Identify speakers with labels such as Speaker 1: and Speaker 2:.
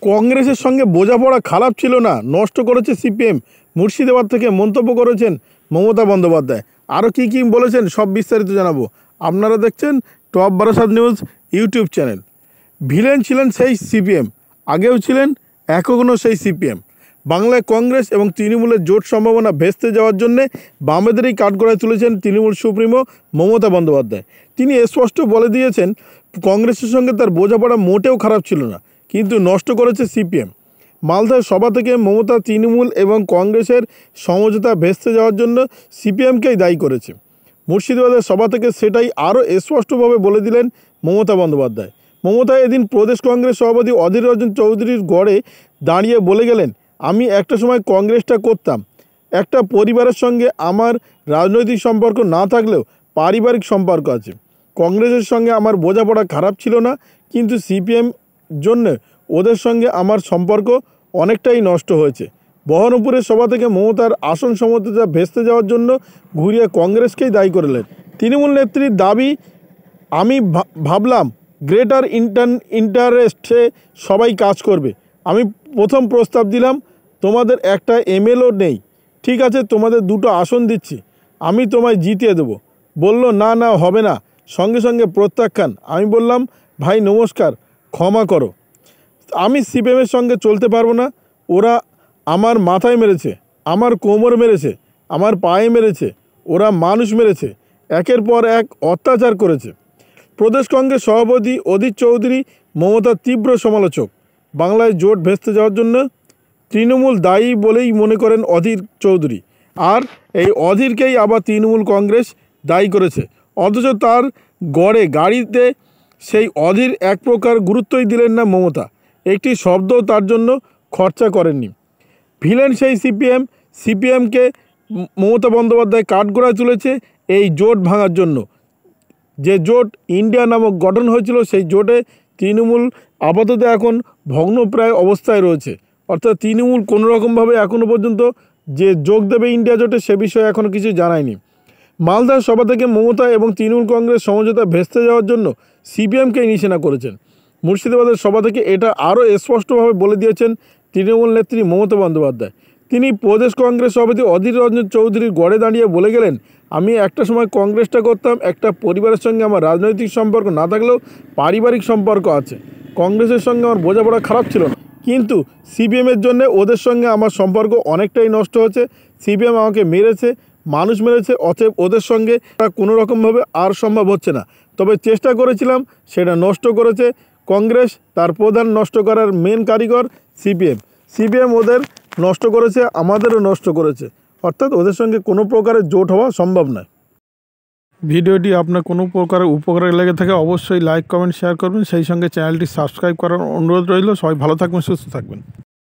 Speaker 1: কংগ্রেসের সঙ্গে বোঝাপড়া খারাপ ছিল না, নষ্ট করেছে সিপিএম। মুর্শিদাবাদ থেকে মন্তব্য করেছেন মমতা বন্দ্যোপাধ্যায়। আরও কী কী বলেছেন সব বিস্তারিত জানাবো। আপনারা দেখছেন top Barasat news YouTube channel. Villain ছিলেন সেই সিপিএম, আগেও ছিলেন, এখনও সেই সিপিএম। বাংলায় কংগ্রেস এবং তৃণমূলের জোট সম্ভাবনা ভেস্তে যাওয়ার জন্যে বামেদেরই কাঠগড়ায় তুলেছেন তৃণমূল সুপ্রিমো মমতা বন্দ্যোপাধ্যায়। তিনি স্পষ্ট বলে দিয়েছেন কংগ্রেসের সঙ্গে তার বোঝাপড়া মোটেও খারাপ ছিল না, কিন্তু নষ্ট করেছে সিপিএম। মালদার সভা থেকে মমতা তৃণমূল এবং কংগ্রেসের সমঝোতা ভেস্তে যাওয়ার জন্য সিপিএমকেই দায়ী করেছে। মুর্শিদাবাদের সভা থেকে সেটাই আরও স্পষ্টভাবে বলে দিলেন মমতা বন্দ্যোপাধ্যায়। মমতা এদিন প্রদেশ কংগ্রেস সভাপতি অধীর রঞ্জন চৌধুরীর গড়ে দাঁড়িয়ে বলে গেলেন, আমি একটা সময় কংগ্রেসটা করতাম, একটা পরিবারের সঙ্গে আমার রাজনৈতিক সম্পর্ক না থাকলেও পারিবারিক সম্পর্ক আছে। কংগ্রেসের সঙ্গে আমার বোঝাপড়া খারাপ ছিল না, কিন্তু সিপিএম জন্য ওদের সঙ্গে আমার সম্পর্ক অনেকটাই নষ্ট হয়েছে। বহরমপুরের সভা থেকে মমতার আসন সমঝোতা ভেস্তে যাওয়ার জন্য ঘুরিয়ে কংগ্রেসকেই দায়ী করলেন। তৃণমূল নেত্রীর দাবি, আমি ভাবলাম গ্রেটার ইন্টারেস্টে সবাই কাজ করবে। আমি প্রথম প্রস্তাব দিলাম, তোমাদের একটা এমএলও নেই, ঠিক আছে, তোমাদের 2টো আসন দিচ্ছি, আমি তোমায় জিতিয়ে দেবো। বলল না না, হবে না, সঙ্গে সঙ্গে প্রত্যাখ্যান। আমি বললাম, ভাই নমস্কার, ক্ষমা করো, আমি সিপিএমের সঙ্গে চলতে পারবো না। ওরা আমার মাথায় মেরেছে, আমার কোমর মেরেছে, আমার পায়ে মেরেছে, ওরা মানুষ মেরেছে, একের পর এক অত্যাচার করেছে। প্রদেশ কংগ্রেস সভাপতি অধীর চৌধুরী মমতার তীব্র সমালোচক। বাংলায় জোট ভেস্তে যাওয়ার জন্য তৃণমূল দায়ী বলেই মনে করেন অধীর চৌধুরী, আর এই অধীরকেই আবার তৃণমূল কংগ্রেস দায়ী করেছে। অথচ তার গাড়িতে সেই অধীর এক প্রকার গুরুত্বই দিলেন না মমতা, একটি শব্দও তার জন্য খরচা করেননি। ভিলেন সেই সিপিএমকে মমতা বন্দ্যোপাধ্যায় কাঠগড়ায় তুলেছে এই জোট ভাঙার জন্য। যে জোট ইন্ডিয়া নামক গঠন হয়েছিল, সেই জোটে তৃণমূল আপাতত এখন ভগ্নপ্রায় অবস্থায় রয়েছে। অর্থাৎ তৃণমূল কোনোরকমভাবে এখনও পর্যন্ত যে যোগ দেবে ইন্ডিয়া জোটে সে বিষয়ে এখনও কিছু জানায়নি। মালদার সভা থেকে মমতা এবং তৃণমূল কংগ্রেস সমঝোতা ভেস্তে যাওয়ার জন্য সিপিএমকেই নিশানা করেছেন। মুর্শিদাবাদের সভা থেকে এটা আরও স্পষ্টভাবে বলে দিয়েছেন তৃণমূল নেত্রী মমতা বন্দ্যোপাধ্যায়। তিনি প্রদেশ কংগ্রেস সভাপতি অধীর রঞ্জন চৌধুরীর গড়ে দাঁড়িয়ে বলে গেলেন, আমি একটা সময় কংগ্রেসটা করতাম, একটা পরিবারের সঙ্গে আমার রাজনৈতিক সম্পর্ক না থাকলেও পারিবারিক সম্পর্ক আছে। কংগ্রেসের সঙ্গে আমার বোঝাপড়া খারাপ ছিল না, কিন্তু সিপিএমের জন্য ওদের সঙ্গে আমার সম্পর্ক অনেকটাই নষ্ট হয়েছে। সিপিএম আমাকে মেরেছে, মানুষ মেরেছে, অতএব ওদের সঙ্গে কোনো রকমভাবে আর সম্ভব হচ্ছে না। তবে চেষ্টা করেছিলাম, সেটা নষ্ট করেছে কংগ্রেস, তার প্রধান নষ্ট করার মেন কারিগর সিপিএম ওদের নষ্ট করেছে, আমাদেরও নষ্ট করেছে। অর্থাৎ ওদের সঙ্গে কোনো প্রকারের জোট হওয়া সম্ভব নয়। ভিডিওটি আপনার কোনো প্রকারের উপকারে লেগে থাকে অবশ্যই লাইক, কমেন্ট, শেয়ার করবেন। সেই সঙ্গে চ্যানেলটি সাবস্ক্রাইব করার অনুরোধ রইল। সবাই ভালো থাকবেন, সুস্থ থাকবেন।